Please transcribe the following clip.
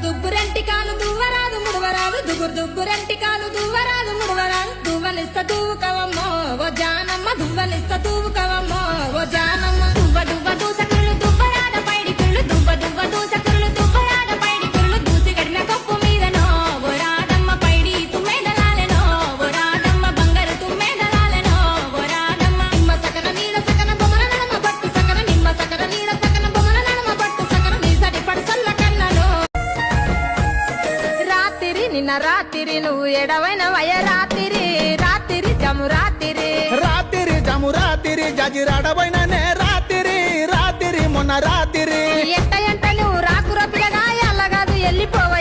దుగ్గురంటి కాలు దువ్వరాదు ముడవరాదు దుగ్గురంటి కాలు దువ్వరాదు ముడవరాదు దువ్వనిస్త దువ్వుకవమ్మో ఓ జానమ్మ దువ్వనిస్త దువ్వుకవమ్మో ఓ జానమ్మ దువ్వ దువ్వ దూసకుళ్ళు దువ్వరాద పైడి కుళ్ళు దువ్వ దువ్వ దూసకుళ్ళు దువ్వరాద పైడి కుళ్ళు దూసి గడిన కప్పు మీదనో ఓ రాదమ్మ పైడి తుమ్మెదలాలెనో ఓ రాదమ్మ బంగారు తుమ్మెదలాలెనో ఓ రాదమ్మ నిమ్మ సకన నీడ సకన బొమ్మల నడమ పట్టు సకన నిమ్మ సకన నీడ సకన బొమ్మల నడమ పట్టు సకన నీ సడి పడసల్ల కన్నలో రాత్రి నిన్న రాత్రి నువ్వు ఎడవైన వయ రాత్రి రాత్రి జము రాత్రి రాత్రి జము రాత్రి జజిరాడబోయిన నే రాత్రి మొన్న రాత్రి ఎంట నువ్వు రాకుర పిల్లగా ఎల్లగాదు వెళ్ళిపోవ